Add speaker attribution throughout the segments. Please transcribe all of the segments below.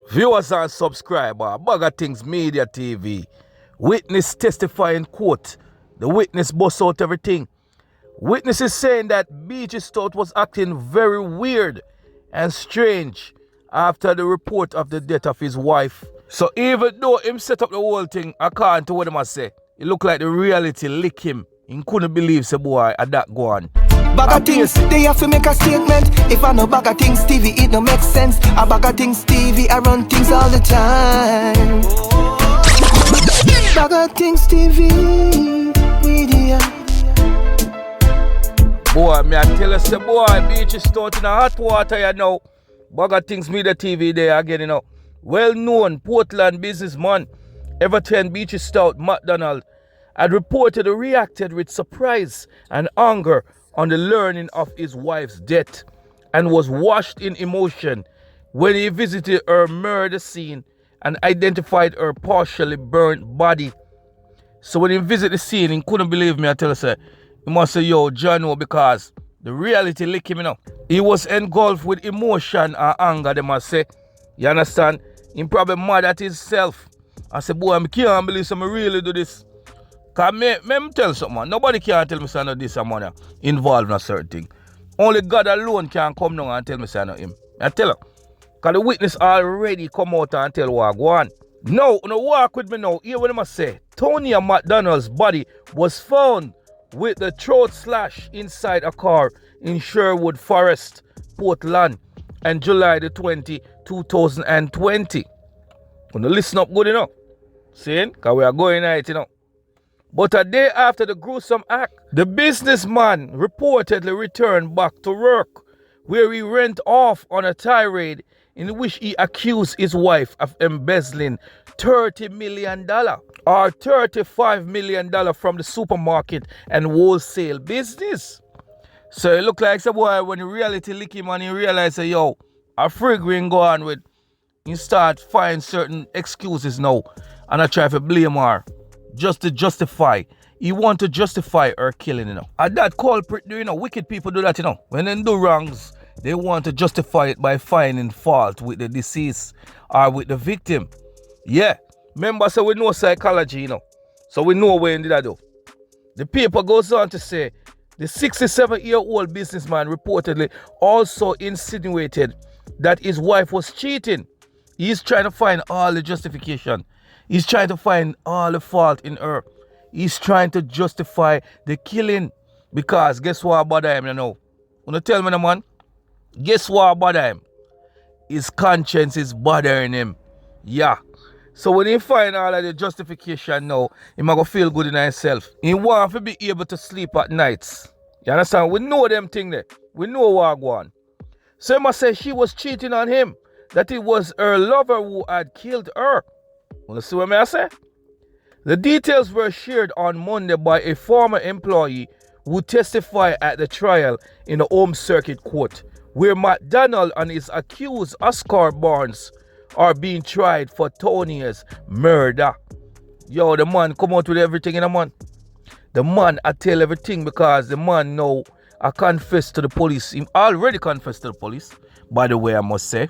Speaker 1: Viewers and subscribers, BaggaThingz Media TV. Witness testify in court. The witness busts out everything. Witness is saying that Beachy Stout was acting very weird and strange after the report of the death of his wife. So even though him set up the whole thing, according to what him say, it looked like the reality lick him. He couldn't believe say boy at that go on.
Speaker 2: BaggaThingz, they have to make a statement. If I know BaggaThingz TV, it don't make sense. A BaggaThingz TV, I run things all the time. BaggaThingz TV Media.
Speaker 1: Boy, me I tell you, say boy, Beachy Stout in a hot water you know. BaggaThingz Media TV there again, you know. Well-known Portland businessman, Everton Beachy Stout McDonald, had reportedly reacted with surprise and anger on the learning of his wife's death and was washed in emotion when he visited her murder scene and identified her partially burnt body. So when he visited the scene, he couldn't believe me. I tell you, sir, he must say, yo, John, because the reality lick him, you know. He was engulfed with emotion and anger, they must say. You understand? He probably mad at himself. I said, boy, I can't believe some really do this. Because me tell something, man. Nobody can tell me say this and money involved in a certain thing. Only God alone can come down and tell me say him. I tell you. Because the witness already come out and tell what go on. Now, walk with me now. Hear what I must say. Tony McDonald's body was found with the throat slash inside a car in Sherwood Forest, Portland, on July the 20, 2020. Gonna listen up good enough. Saying? Because we are going at it, you know. But a day after the gruesome act, the businessman reportedly returned back to work, where he went off on a tirade in which he accused his wife of embezzling $30 million or $35 million from the supermarket and wholesale business. So it looked like some boy when the reality lick him and he realized that, yo, a free go on with, he start find certain excuses now and I try to blame her. Just to justify. He want to justify her killing, you know. And that culprit, you know, wicked people do that, you know. When they do wrongs, they want to justify it by finding fault with the deceased or with the victim. Yeah. Remember, so we know psychology, you know. So we know when did that do. The paper goes on to say, the 67-year-old businessman reportedly also insinuated that his wife was cheating. He's trying to find all the justification. He's trying to find all the fault in her. He's trying to justify the killing. Because guess what bother him, you know? Wanna tell me, man? Guess what bother him? His conscience is bothering him. Yeah. So when he find all of the justification now, he might go feel good in himself. He want to be able to sleep at nights. You understand? We know them thing there. We know what go on. So he must say she was cheating on him. That it was her lover who had killed her. Wanna see what I say? The details were shared on Monday by a former employee who testified at the trial in the Home Circuit Court, where McDonald and his accused Oscar Barnes are being tried for Tony's murder. Yo, the man come out with everything in a man. The man I tell everything because the man now I confessed to the police. He already confessed to the police, by the way, I must say.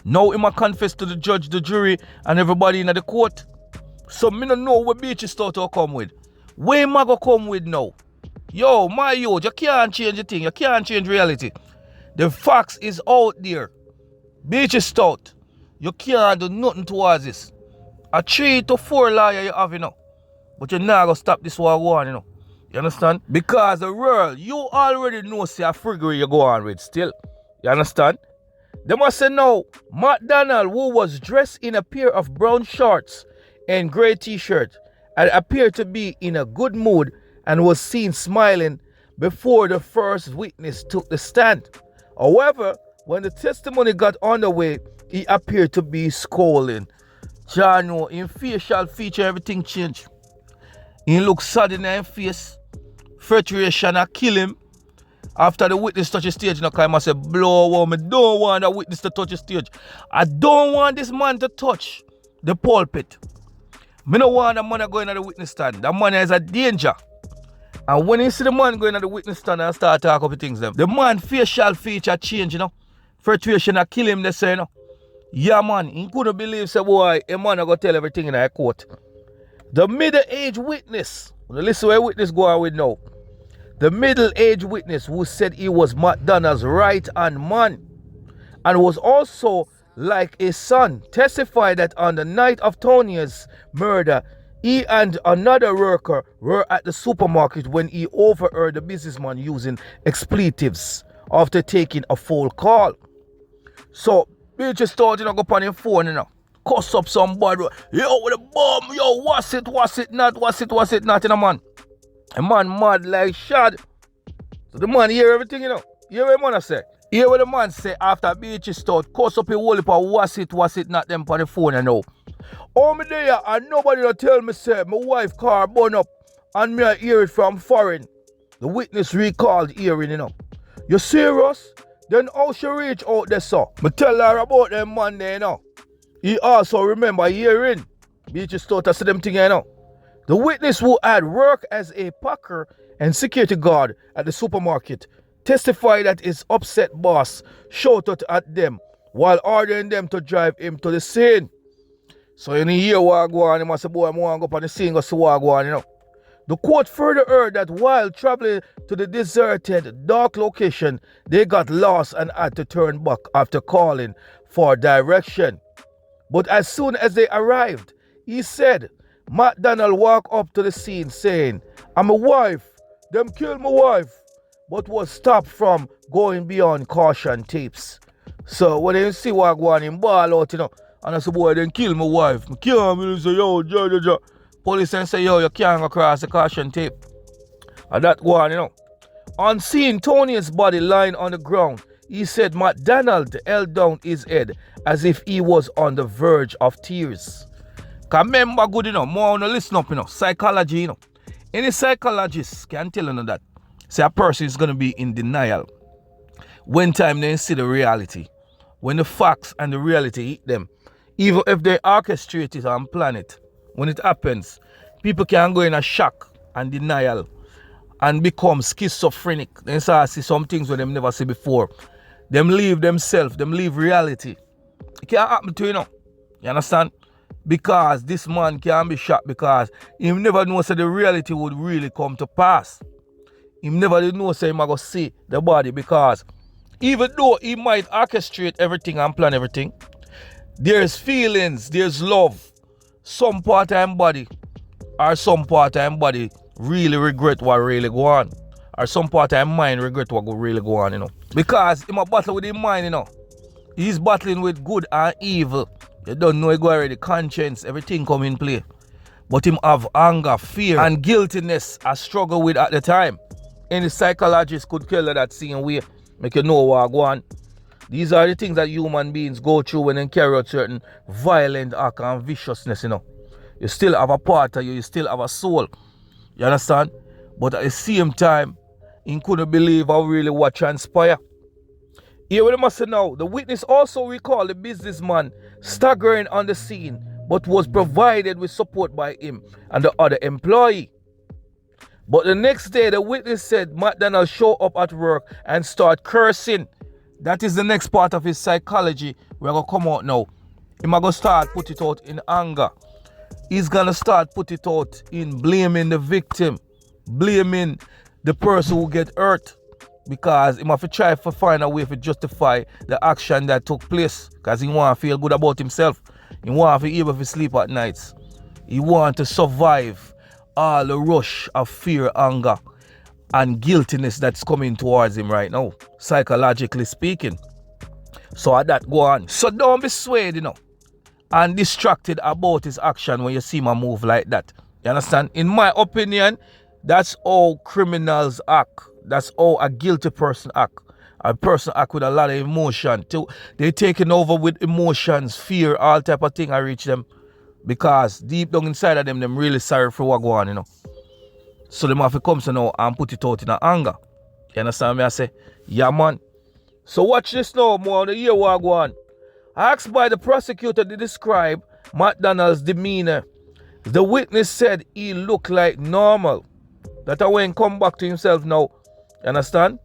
Speaker 1: Now he might confess to the judge, the jury, and everybody in the court. So me don't know what Beachy Stout will come with. Where am I going to come with now? Yo, my youth, you can't change the thing. You can't change reality. The facts is out there. Beachy Stout, you can't do nothing towards this. A 3 to 4 lawyer you have, you know. But you're not going to stop this war going, you know. You understand? Because the world, you already know see a friggery you go on with still. You understand? They must say no. McDonald, who was dressed in a pair of brown shorts and grey t-shirt, and appeared to be in a good mood and was seen smiling before the first witness took the stand. However, when the testimony got underway, he appeared to be scowling. Jano, in facial feature, everything changed. He looked sad in his face. Frustration kill him. After the witness touch the stage, you know, I must say, blow over. I don't want the witness to touch the stage. I don't want this man to touch the pulpit. I don't want the man going to the witness stand. That man is a danger. And when you see the man going to the witness stand and start talking about things, the man facial feature change, you know. Frustration kill him, they say, you know. Yeah, man, he couldn't believe, say, boy, a man I go tell everything in a court. The middle-aged witness, listen where witness go on with now. The middle-aged witness who said he was McDonald's right-hand man and was also like a son, testified that on the night of Tonia's murder, he and another worker were at the supermarket when he overheard the businessman using expletives after taking a phone call. So, Beachy Stout, go on his phone, cuss up somebody. Yo, with a bomb, yo, what's it not, man. A man mad like shad. So the man hear everything, Hear what the man say. Hear what the man say after Beachy Stout cuss up a whole heap of what's it not them on the phone, Oh, me there and nobody will tell me say my wife car burn up and me I hear it from foreign. The witness recalled hearing, You serious? Then how she reach out there, so? Me tell her about them man there, He also remember hearing Beachy Stout to see them thing, The witness who had worked as a packer and security guard at the supermarket testified that his upset boss shouted at them while ordering them to drive him to the scene. So you hear what go on, he must say, boy, I want to go up on the scene and see what go on, The court further heard that while traveling to the deserted, dark location, they got lost and had to turn back after calling for direction. But as soon as they arrived, he said, McDonald walked up to the scene saying, I'm a wife, them killed my wife, but was stopped from going beyond caution tapes. So when you see what go on, him ball out, and I say, boy, then kill my wife. I can't believe say, yo. Police and say, yo, you can't go across the caution tape. And that go on, On seeing Tonia's body lying on the ground, he said McDonald held down his head as if he was on the verge of tears. Cause remember good, more on the listen up, psychology, Any psychologist can tell you that. Say a person is going to be in denial when time they see the reality. When the facts and the reality hit them. Even if they orchestrate it and plan it. When it happens, people can go in a shock and denial and become schizophrenic. They start see some things where they never see before. Them leave themselves, them leave reality. It can't happen to you, You understand? Because this man can be shot because he never knows that the reality would really come to pass. He never did know say he might go see the body because even though he might orchestrate everything and plan everything, there's feelings, there's love. Some part of him body or some part of him body really regret what really go on. Or some part of him mind regret what really go on, Because he might battle with his mind, He's battling with good and evil. You don't know he go already. Conscience, everything come in play. But him have anger, fear, and guiltiness I struggle with at the time. Any psychologist could tell you that same way. Make you know what go on. These are the things that human beings go through when they carry out certain violent act and viciousness, You still have a part of you, you still have a soul. You understand? But at the same time, he couldn't believe how really what transpired. Here we must say now, the witness also recalled the businessman staggering on the scene, but was provided with support by him and the other employee. But the next day, the witness said McDonald showed up at work and start cursing. That is the next part of his psychology. We're going to come out now. He's going to start put it out in anger. He's going to start put it out in blaming the victim, blaming the person who get hurt. Because he must try to find a way to justify the action that took place. Because he want to feel good about himself. He want to be able to sleep at nights. He want to survive all the rush of fear, anger, and guiltiness that's coming towards him right now, psychologically speaking. So at that go on. So don't be swayed, and distracted about his action when you see him move like that. You understand? In my opinion, that's how criminals act. That's how a guilty person act. A person act with a lot of emotion. They taking over with emotions, fear, all type of thing I reach them. Because deep down inside of them really sorry for what go on, So them have to come to now and put it out in anger. You understand me? I say, yeah man. So watch this now, more to hear what go on. Asked by the prosecutor to describe McDonald's demeanor, the witness said he looked like normal. That when come back to himself now. You understand?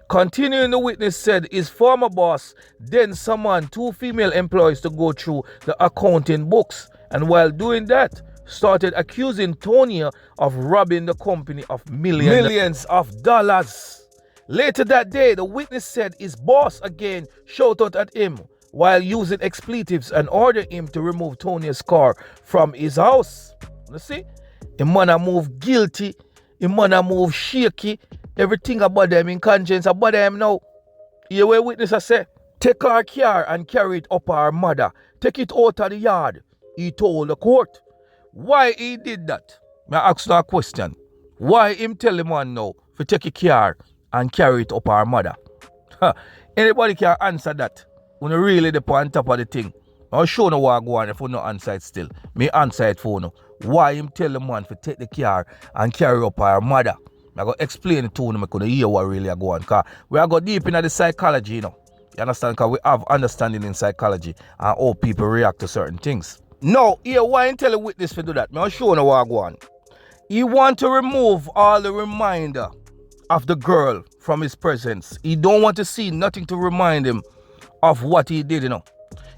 Speaker 1: Continuing, the witness said his former boss then summoned 2 female employees to go through the accounting books, and while doing that, started accusing Tonya of robbing the company of millions of dollars. Later that day, the witness said his boss again shouted at him while using expletives and ordered him to remove Tonya's car from his house. You see? The man a move guilty, the man a move shaky, everything about them in conscience about them now. Hear what witness I say? Take our car and carry it up our mother. Take it out of the yard, he told the court. Why he did that? I ask you a question. Why him tell the man now to take a car and carry it up our mother? Anybody can answer that. When you really the on top of the thing. I'll show you what go on if you no answer it still. Me answer it for you. Why him tell the man to take the car and carry up our mother? I go explain it to you. I could hear what really go on. Because we are go deep into the psychology, you know. You understand? Because we have understanding in psychology and how people react to certain things. No, here why him tell the witness to do that? I'll show you what go on. He want to remove all the reminder of the girl from his presence. He don't want to see nothing to remind him of what he did, you know.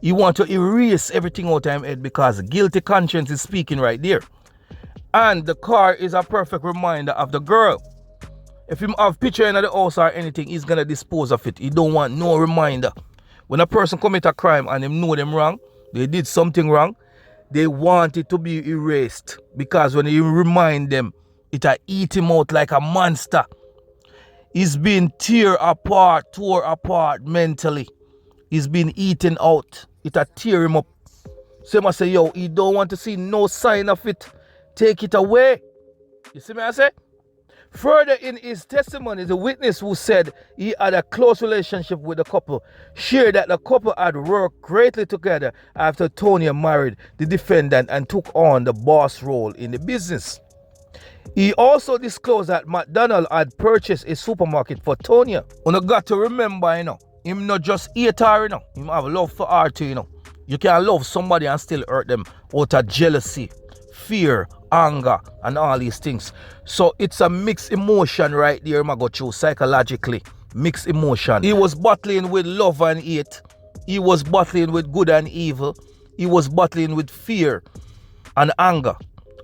Speaker 1: He want to erase everything out of his head because guilty conscience is speaking right there. And the car is a perfect reminder of the girl. If him have picture in the house or anything, he's gonna dispose of it. He don't want no reminder. When a person commit a crime and them know them wrong, they did something wrong, they want it to be erased. Because when you remind them, it'll eat him out like a monster. He's been tore apart mentally. He's been eaten out. It'll tear him up. So I say, yo, he don't want to see no sign of it. Take it away. You see me I say? Further in his testimony, the witness who said he had a close relationship with the couple shared that the couple had worked greatly together after Tonya married the defendant and took on the boss role in the business. He also disclosed that McDonald had purchased a supermarket for Tonya. You got to remember, you know, him not just hate her, you know. Him have love for her too, you know. You can love somebody and still hurt them out of jealousy, fear, anger, and all these things. So it's a mixed emotion right there, I go through psychologically. Mixed emotion. He was battling with love and hate. He was battling with good and evil. He was battling with fear and anger.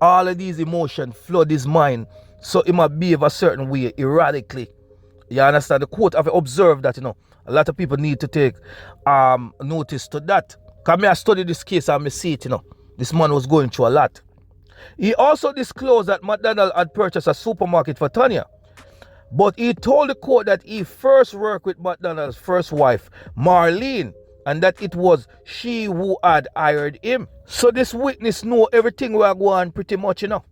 Speaker 1: All of these emotions flood his mind. So he might behave a certain way erratically. You understand? The court have observed that, you know, a lot of people need to take notice to that. Because I studied this case and I see it, you know. This man was going through a lot. He also disclosed that McDonald had purchased a supermarket for Tonya. But he told the court that he first worked with McDonald's first wife, Marlene, and that it was she who had hired him. So this witness know everything we are going on pretty much, you know.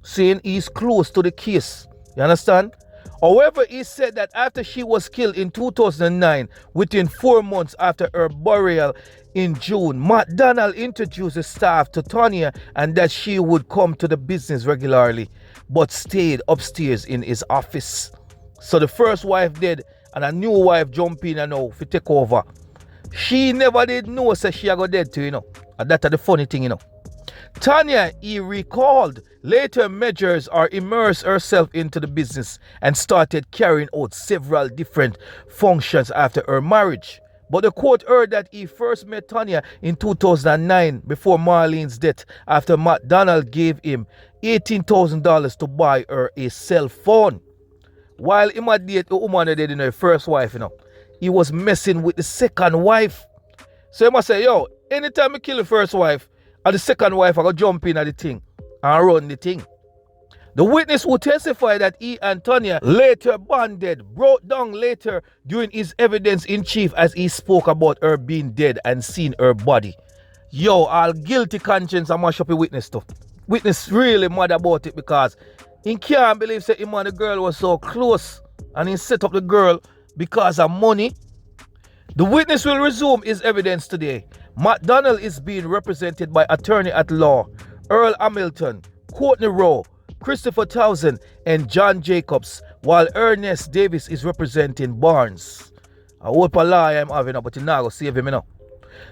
Speaker 1: Saying he's close to the case. You understand? However, he said that after she was killed in 2009, within 4 months after her burial in June, McDonald introduced the staff to Tonya and that she would come to the business regularly, but stayed upstairs in his office. So the first wife did, and a new wife jumped in and now to take over. She never did know so she go dead too, you know. And that's the funny thing, you know. Tonya, he recalled, later measures or immersed herself into the business and started carrying out several different functions after her marriage. But the court heard that he first met Tonya in 2009 before Marlene's death after McDonald gave him $18,000 to buy her a cell phone. While he might date a woman that did, you know, her first wife, you know, he was messing with the second wife. So he must say, yo, anytime I kill the first wife, and the second wife I go jump in at the thing and run the thing. The witness who testified that he and Tonya later bonded broke down later during his evidence in chief as he spoke about her being dead and seeing her body. Yo, all guilty conscience I mash up a witness to. Witness really mad about it because he can't believe that him and the girl was so close and he set up the girl because of money. The witness will resume his evidence today. McDonald is being represented by attorney at law Earl Hamilton, Courtney Rowe, Christopher Townsend, and John Jacobs, while Ernest Davis is representing Barnes. I hope a lie I'm having, but you're not going to save him, you know.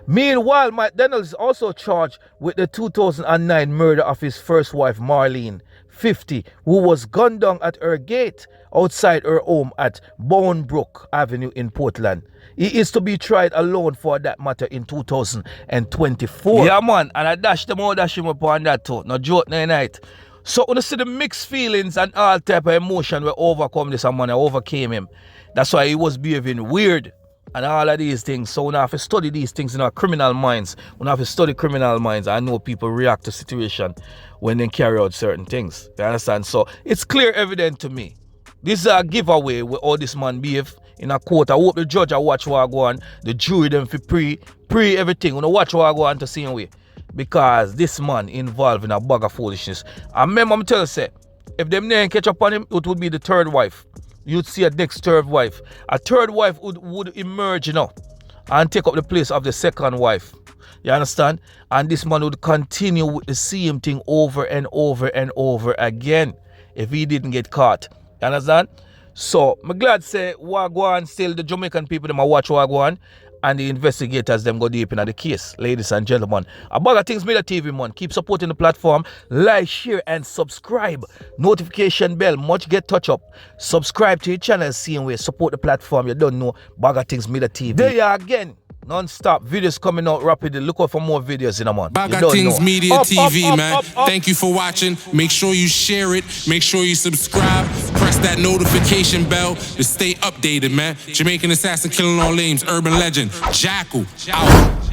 Speaker 1: Meanwhile, McDonald is also charged with the 2009 murder of his first wife, Marlene, 50, who was gunned down at her gate outside her home at Bournebrook Avenue in Portland. He is to be tried alone for that matter in 2024. Yeah, man, and I dash him up on that too. No joke, no night. So when you see the mixed feelings and all type of emotion will overcome this and man, I overcame him. That's why he was behaving weird and all of these things. So when I have to study these things in our criminal minds, when I have to study criminal minds, I know people react to situation when they carry out certain things. You understand? So it's clear evident to me. This is a giveaway with all this man behave in a court. I hope the judge I watch what I go on, the jury them for pre everything. When I watch what I go on to see way. Because this man involved in a bag of foolishness. I remember I'm telling you, if them didn't catch up on him, it would be the third wife. You'd see a next third wife. A third wife would emerge, you know, and take up the place of the second wife. You understand? And this man would continue with the same thing over and over and over again if he didn't get caught. You understand? So, I'm glad to say Wagwan still the Jamaican people them watch Wagwan and the investigators them go deep into the case. Ladies and gentlemen, BaggaThingz Media TV, man. Keep supporting the platform. Like, share, and subscribe. Notification bell, much get touch up. Subscribe to your channel, same way. Support the platform. You don't know BaggaThingz Media TV. There you are again. Non-stop videos coming out rapidly. Look out for more videos in a month.
Speaker 3: BaggaThingz Media TV, man. Thank you for watching. Make sure you share it. Make sure you subscribe. Press that notification bell to stay updated, man. Jamaican assassin killing all names. Urban legend. Jackal. Out.